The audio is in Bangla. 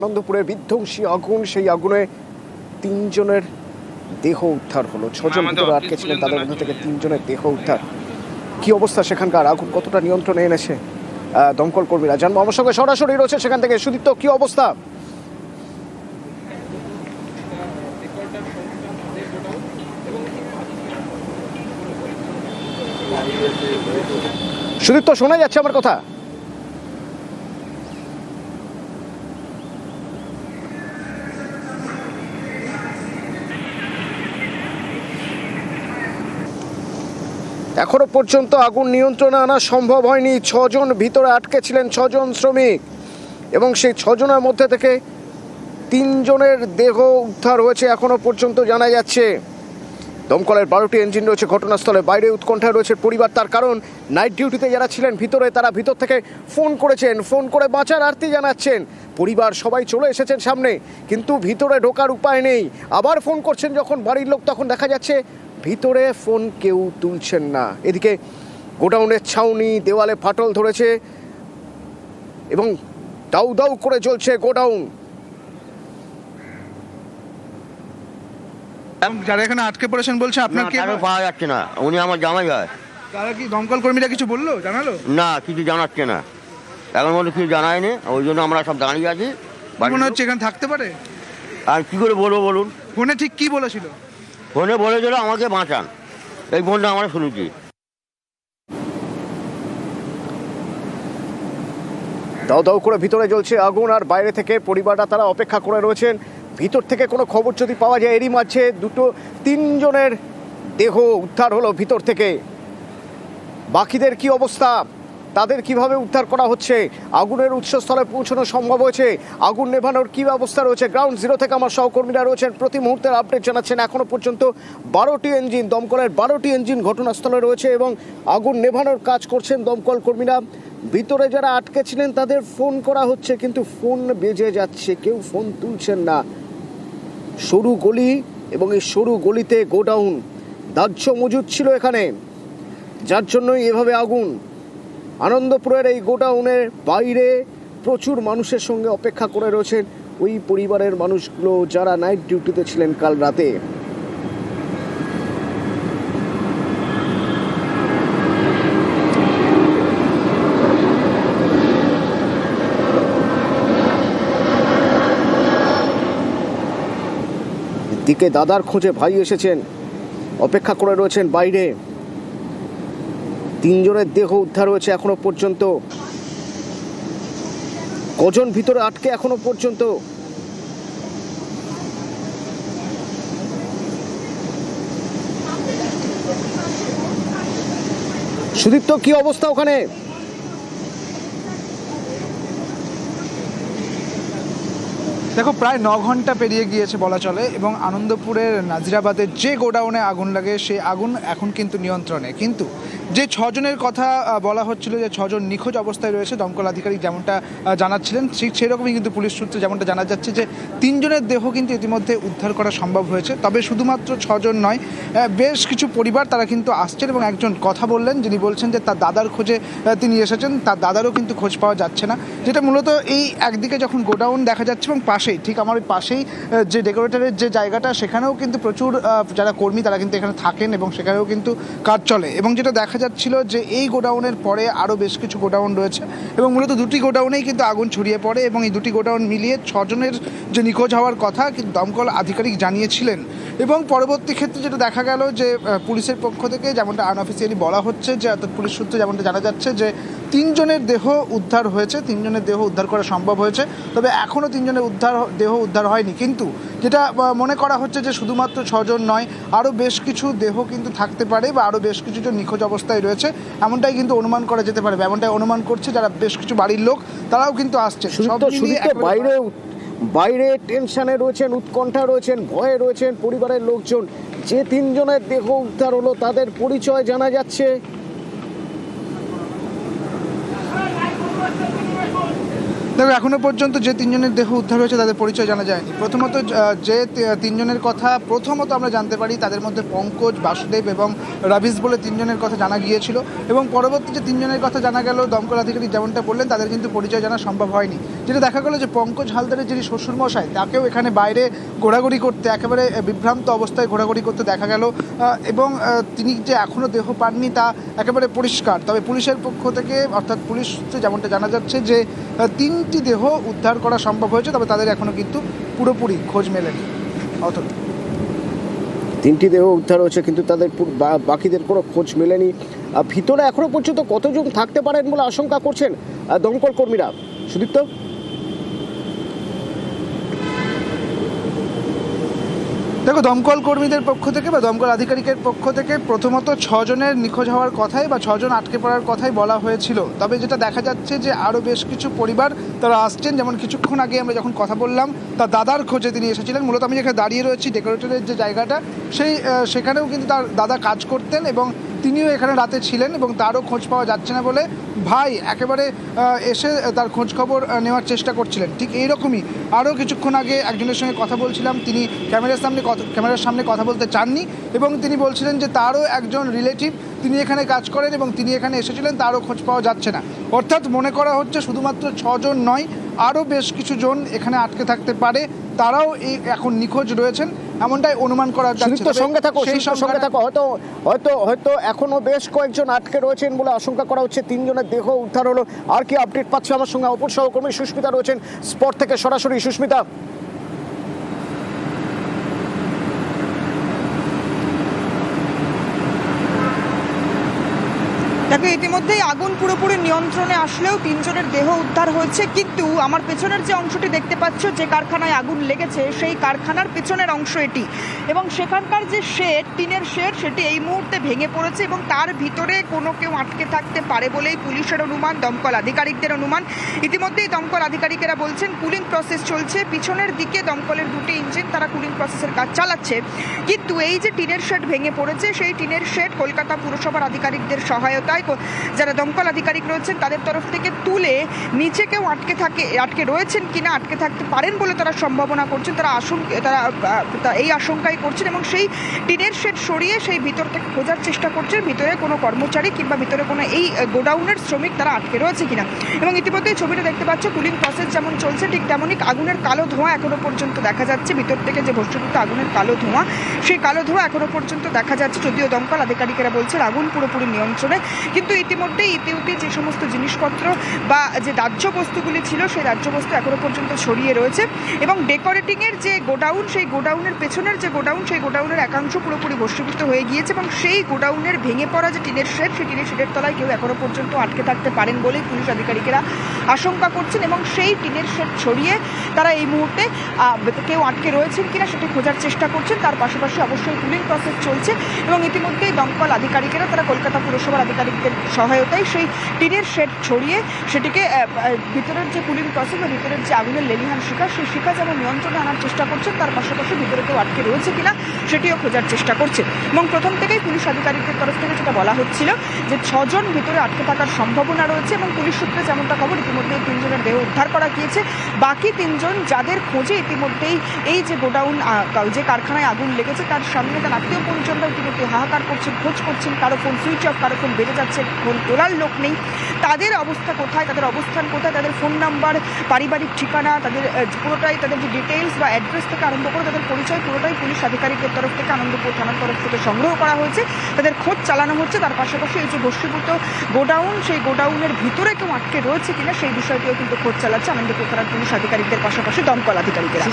আনন্দপুরের বিধ্বংসী আগুন, সেই আগুনে তিনজনের দেহ উদ্ধার হলো। 6 জন ভিতরে আটকে ছিলেন, তাদের মধ্যে থেকে 3 জনের দেহ উদ্ধার। কি অবস্থা সেখানকার, আগুন কতটা নিয়ন্ত্রণে এনেছে দমকল কর্মীরা, জানবো। আমার সঙ্গে সরাসরি রয়েছে সেখান থেকে সুদীপ্ত, কি অবস্থা? সুদীপ্ত, শোনা যাচ্ছে আমার কথা? এখনো পর্যন্ত আগুন নিয়ন্ত্রণে আনা সম্ভব হয়নি। 6 জন ভিতরে আটকে ছিলেন, 6 জন শ্রমিক, এবং সেই 6 জনের মধ্যে থেকে 3 জনের দেহ উদ্ধার হয়েছে এখনো পর্যন্ত জানা যাচ্ছে। দমকলের 12টি ইঞ্জিন রয়েছে ঘটনাস্থলে, বাইরে উৎকণ্ঠায় রয়েছে পরিবার। তার কারণ, নাইট ডিউটিতে যারা ছিলেন ভিতরে, তারা ভিতর থেকে ফোন করেছেন, ফোন করে বাঁচার আর্তি জানাচ্ছেন। পরিবার সবাই চলে এসেছেন সামনে, কিন্তু ভিতরে ঢোকার উপায় নেই। আবার ফোন করছেন যখন বাড়ির লোক, তখন দেখা যাচ্ছে ভিতরে ফোন কেউ তুলছেন না। এদিকে গোডাউনের ছাউনি, দেওয়ালে ফাটল ধরেছে এবং দাউ দাউ করে জ্বলছে গোডাউন। যারা এখানে আটকে পড়েছেন বলছে আপনার কি পাওয়া যাচ্ছে না, উনি আমার জামাই হয়। তারা কি দমকল কর্মীরা কিছু বললো, জানালো? না, কিছু জানাচ্ছে না, এখন মধ্যে কিছু জানায়নি, ওই জন্য আমরা সব দাঁড়িয়ে আছি। মনে হচ্ছে এখানে থাকতে পারে। আর কি করে বলবো বলুন? ফোনে ঠিক কি বলেছিল? ফোনে বলেছিল আমাকে বাঁচান, এই ফোনটা আমরা শুনেছি। দাউ দাউ করে ভিতরে জ্বলছে আগুন, আর বাইরে থেকে পরিবাররা তারা অপেক্ষা করে রয়েছেন ভিতর থেকে কোনো খবর যদি পাওয়া যায়। এরই মাঝে 3 জনের দেহ উদ্ধার হলো ভিতর থেকে। বাকিদের কি অবস্থা, তাদের কিভাবে উদ্ধার করা হচ্ছে? আগুনের উৎসস্থলে পৌঁছানো সম্ভব হয়েছে? আগুন নেভানোর কি ব্যবস্থা রয়েছে? গ্রাউন্ড জিরো থেকে আমার সহকর্মীরা রয়েছেন, প্রতি মুহূর্তের আপডেট জানাচ্ছেন। এখনো পর্যন্ত 12টি ইঞ্জিন, দমকলের 12টি ইঞ্জিন ঘটনাস্থলে রয়েছে এবং আগুন নেভানোর কাজ করছেন দমকল কর্মীরা। ভিতরে যারা আটকে ছিলেন তাদের ফোন করা হচ্ছে, কিন্তু ফোন বেজে যাচ্ছে, কেউ ফোন তুলছেন না। সরু গলি, এবং এই সরু গলিতে গোডাউন, দাহ্য মজুদ ছিল এখানে, যার জন্যই এভাবে আগুন। আনন্দপুরের এই গোডাউনের বাইরে প্রচুর মানুষের সঙ্গে অপেক্ষা করে রয়েছেন ওই পরিবারের মানুষগুলো যারা নাইট ডিউটিতে ছিলেন কাল রাতে। দিকে দাদার খোঁজে ভাই এসেছেন, অপেক্ষা করে রয়েছেন বাইরে। 3 জনের দেহ উদ্ধার হয়েছে এখনো পর্যন্ত। কজন ভিতরে আটকে এখনো পর্যন্ত? সুদীপ্ত, কি অবস্থা ওখানে? দেখো, প্রায় 9 ঘন্টা পেরিয়ে গিয়েছে বলা চলে, এবং আনন্দপুরের নাজিরাবাদের যে গোডাউনে আগুন লাগে সেই আগুন এখন কিন্তু নিয়ন্ত্রণে। কিন্তু যে 6 জনের কথা বলা হচ্ছিল, যে 6 জন নিখোঁজ অবস্থায় রয়েছে, দমকল আধিকারিক যেমনটা জানাচ্ছিলেন, ঠিক সেরকমই কিন্তু পুলিশ সূত্রে যেমনটা জানা যাচ্ছে যে 3 জনের দেহ কিন্তু ইতিমধ্যে উদ্ধার করা সম্ভব হয়েছে। তবে শুধুমাত্র 6 জন নয়, বেশ কিছু পরিবার তারা কিন্তু আসছেন, এবং একজন কথা বললেন, যিনি বলছেন যে তার দাদার খোঁজে তিনি এসেছেন, তার দাদারও কিন্তু খোঁজ পাওয়া যাচ্ছে না। যেটা মূলত এই একদিকে যখন গোডাউন দেখা যাচ্ছে, এবং পাশেই, ঠিক আমার ওই পাশেই যে ডেকোরেটরের যে জায়গাটা, সেখানেও কিন্তু প্রচুর যারা কর্মী তারা কিন্তু এখানে থাকেন, এবং সেখানেও কিন্তু কাজ চলে। এবং যেটা দেখা যাচ্ছিল যে এই গোডাউনের পরে আরও বেশ কিছু গোডাউন রয়েছে, এবং মূলত 2টি গোডাউনেই কিন্তু আগুন ছড়িয়ে পড়ে, এবং এই 2টি গোডাউন মিলিয়ে 6 জনের যে নিখোঁজ হওয়ার কথা কিন্তু দমকল আধিকারিক জানিয়েছিলেন। এবং পরবর্তী ক্ষেত্রে যেটা দেখা গেল যে পুলিশের পক্ষ থেকে যেমনটা আনঅফিসিয়ালি বলা হচ্ছে, যে অর্থাৎ পুলিশ সূত্রে যেমনটা জানা যাচ্ছে যে 3 জনের দেহ উদ্ধার হয়েছে, 3 জনের দেহ উদ্ধার করা সম্ভব হয়েছে। তবে এখনও 3 জনের দেহ উদ্ধার হয়নি, কিন্তু যেটা মনে করা হচ্ছে যে শুধুমাত্র 6 জন নয়, আরও বেশ কিছু দেহ কিন্তু থাকতে পারে, বা আরও বেশ কিছু জন নিখোঁজ অবস্থায় রয়েছে, এমনটাই কিন্তু অনুমান করা যেতে পারে। এমনটাই অনুমান করছে যারা বেশ কিছু বাড়ির লোক, তারাও কিন্তু আসছে। বাইরে টেনশনে রয়েছেন, উৎকণ্ঠা রয়েছেন, ভয়ে রয়েছেন পরিবারের লোকজন। যে 3 জনের দেহ উদ্ধার হলো তাদের পরিচয় জানা যাচ্ছে। দেখো, এখনো পর্যন্ত যে 3 জনের দেহ উদ্ধার হয়েছে তাদের পরিচয় জানা যায়নি। প্রথমত যে 3 জনের কথা আমরা জানতে পারি, তাদের মধ্যে পঙ্কজ, বাসুদেব এবং রাবিশ বলে 3 জনের কথা জানা গিয়েছিল, এবং পরবর্তী যে 3 জনের কথা জানা গেল, দমকল আধিকারিক যেমনটা বললেন, তাদের কিন্তু পরিচয় জানা সম্ভব হয়নি। যেটা দেখা গেল যে পঙ্কজ হালদারের যিনি শ্বশুরমশাই তাকেও এখানে বাইরে ঘোরাঘুরি করতে, একেবারে বিভ্রান্ত অবস্থায় ঘোরাঘুরি করতে দেখা গেল, এবং তিনি যে এখনও দেহ পাননি তা একেবারে পরিষ্কার। তবে পুলিশের পক্ষ থেকে, অর্থাৎ পুলিশ সূত্রে যেমনটা জানা যাচ্ছে যে 3টি দেহ উদ্ধার করা সম্ভব হয়েছে, তবে তাদের এখনও কিন্তু পুরোপুরি খোঁজ মেলেনি। অতএব 3টি দেহ উদ্ধার হয়েছে, কিন্তু তাদের বাকিদের কোনো খোঁজ মেলেনি। ভিতরে এখনো পর্যন্ত কতজন থাকতে পারেন বলে আশঙ্কা করছেন দমকল কর্মীরা? সুদীপ্ত? দেখো, দমকল কর্মীদের পক্ষ থেকে বা দমকল আধিকারিকের পক্ষ থেকে প্রথমত 6 জনের নিখোঁজ হওয়ার কথাই বা 6 জন আটকে পড়ার কথাই বলা হয়েছিল। তবে যেটা দেখা যাচ্ছে যে আরও বেশ কিছু পরিবার তারা আসছেন, যেমন কিছুক্ষণ আগে আমরা যখন কথা বললাম তার দাদার খোঁজে তিনি এসেছিলেন। মূলত আমি যেখানে দাঁড়িয়ে রয়েছি, ডেকোরেটরের যে জায়গাটা, সেখানেও কিন্তু তার দাদা কাজ করতেন এবং তিনিও এখানে রাতে ছিলেন, এবং তারও খোঁজ পাওয়া যাচ্ছে না বলে ভাই একেবারে এসে তার খোঁজ খবর নেওয়ার চেষ্টা করছিলেন। ঠিক এইরকমই আরও কিছুক্ষণ আগে একজনের সঙ্গে কথা বলছিলাম, তিনি ক্যামেরার সামনে কথা বলতে চাননি, এবং তিনি বলছিলেন যে তারও একজন রিলেটিভ তিনি এখানে কাজ করেন এবং তিনি এখানে এসেছিলেন, তারও খোঁজ পাওয়া যাচ্ছে না। অর্থাৎ মনে করা হচ্ছে শুধুমাত্র 6 জন নয়, আরও বেশ কিছু জন এখানে আটকে থাকতে পারে, তারাও এই এখন নিখোঁজ রয়েছেন, এমনটাই অনুমান করা যাচ্ছে। সঙ্গে থাকো, হয়তো এখনো বেশ কয়েকজন আটকে রয়েছেন বলে আশঙ্কা করা হচ্ছে। 3 জনের দেহ উদ্ধার হলো। আর কি আপডেট পাচ্ছে? আমার সঙ্গে অপর সহকর্মী সুস্মিতা রয়েছেন স্পট থেকে সরাসরি। সুস্মিতা, দেখো, ইতিমধ্যেই আগুন পুরোপুরি নিয়ন্ত্রণে আসলেও 3 জনের দেহ উদ্ধার হয়েছে, কিন্তু আমার পেছনের যে অংশটি দেখতে পাচ্ছ, যে কারখানায় আগুন লেগেছে সেই কারখানার পেছনের অংশ এটি, এবং সেখানকার যে শেড, টিনের শেড, সেটি এই মুহূর্তে ভেঙে পড়েছে এবং তার ভিতরে কোনো কেউ আটকে থাকতে পারে বলেই পুলিশের অনুমান, দমকল আধিকারিকদের অনুমান। ইতিমধ্যেই দমকল আধিকারিকেরা বলছেন কুলিং প্রসেস চলছে, পিছনের দিকে দমকলের 2টি ইঞ্জিন তারা কুলিং প্রসেসের কাজ চালাচ্ছে, কিন্তু এই যে টিনের শেড ভেঙে পড়েছে সেই টিনের শেড কলকাতা পুরসভার আধিকারিকদের সহায়তায় যারা দমকল আধিকারিক রয়েছেন তাদের তরফ থেকে তুলে নিচে কেউ আটকে রয়েছেন কিনা, আটকে থাকতে পারেন বলে তারা সম্ভাবনা করছেন, তারা এই আশঙ্কাই করছেন, এবং সেই টিনের শেড সরিয়ে সেই ভিতর থেকে খোঁজার চেষ্টা করছেন ভিতরে কোনো কর্মচারী কিংবা ভিতরে কোনো এই গোডাউনের শ্রমিক তারা আটকে রয়েছে কিনা। এবং ইতিমধ্যে ছবিটা দেখতে পাচ্ছ, কুলিং প্রসেস যেমন চলছে ঠিক তেমনই আগুনের কালো ধোঁয়া এখনো পর্যন্ত দেখা যাচ্ছে, ভিতর থেকে যে ভস্মীভূত আগুনের কালো ধোঁয়া, সেই কালো ধোঁয়া এখনো পর্যন্ত দেখা যাচ্ছে, যদিও দমকল আধিকারিকেরা বলছেন আগুন পুরোপুরি নিয়ন্ত্রণে। কিন্তু ইতিমধ্যে ইতিউতি যে সমস্ত জিনিসপত্র বা যে দাহ্য বস্তুগুলি ছিল সেই দাহ্য বস্তু এখনো পর্যন্ত ছড়িয়ে রয়েছে, এবং ডেকোরেটিংয়ের যে গোডাউন, সেই গোডাউনের পেছনের যে গোডাউন, সেই গোডাউনের একাংশ পুরোপুরি ভস্মীভূত হয়ে গিয়েছে, এবং সেই গোডাউনের ভেঙে পড়া যে টিনের শেড, সেই টিনের শেডের তলায় কেউ এখনো পর্যন্ত আটকে থাকতে পারেন বলেই পুলিশ আধিকারিকেরা আশঙ্কা করছেন, এবং সেই টিনের শেড ছড়িয়ে তারা এই মুহূর্তে কেউ আটকে রয়েছেন কিনা সেটি খোঁজার চেষ্টা করছেন। তার পাশাপাশি অবশ্যই কুলিং প্রসেস চলছে, এবং ইতিমধ্যেই দমকল আধিকারিকেরা তারা কলকাতা পুরসভার আধিকারিকদের সহায়তায় সেই টিনের শেড ছড়িয়ে সেটিকে ভিতরের যে কুলিং প্রসেস বা ভিতরের যে আগুনের লেলিহান শিখা, সেই শিখা যেমন নিয়ন্ত্রণে আনার চেষ্টা করছেন, তার পাশাপাশি ভিতরে কেউ আটকে রয়েছে কিনা সেটিও খোঁজার চেষ্টা করছে। এবং প্রথম থেকেই পুলিশ আধিকারিকদের তরফ থেকে যেটা বলা হচ্ছিল যে 6 জন ভিতরে আটকে থাকার সম্ভাবনা রয়েছে, এবং পুলিশ সূত্রে যেমনটা খবর ইতিমধ্যে 3 জনের দেহ উদ্ধার করা গিয়েছে। বাকি 3 জন যাদের খোঁজে ইতিমধ্যেই এই যে গোডাউন, যে কারখানায় আগুন লেগেছে তার সামনে তার আত্মীয় পরিজনরা ইতিমধ্যে হাহাকার করছেন, খোঁজ করছেন, কারো ফোন সুইচ অফ, কারো ফোন বেড়ে যাচ্ছে, ফোন তোলার লোক নেই, তাদের অবস্থা কোথায়, তাদের অবস্থান কোথায়, তাদের ফোন নাম্বার, পারিবারিক ঠিকানা, তাদের পুরোটাই, তাদের যে ডিটেইলস বা অ্যাড্রেস থেকে আরম্ভ করে তাদের পরিচয় পুরোটাই পুলিশ আধিকারিকদের তরফ থেকে, আনন্দপুর থানার তরফ থেকে সংগ্রহ করা হয়েছে, তাদের খোঁজ চালানো হচ্ছে। তার পাশাপাশি এই যে ভস্মীভূত গোডাউন, সেই গোডাউনের ভিতরে কেউ আটকে রয়েছে কিনা সেই বিষয়টিও কিন্তু খোঁজ চালাচ্ছে আনন্দপুর থানার পুলিশ আধিকারিকদের পাশাপাশি দমকল আধিকারিকেরা।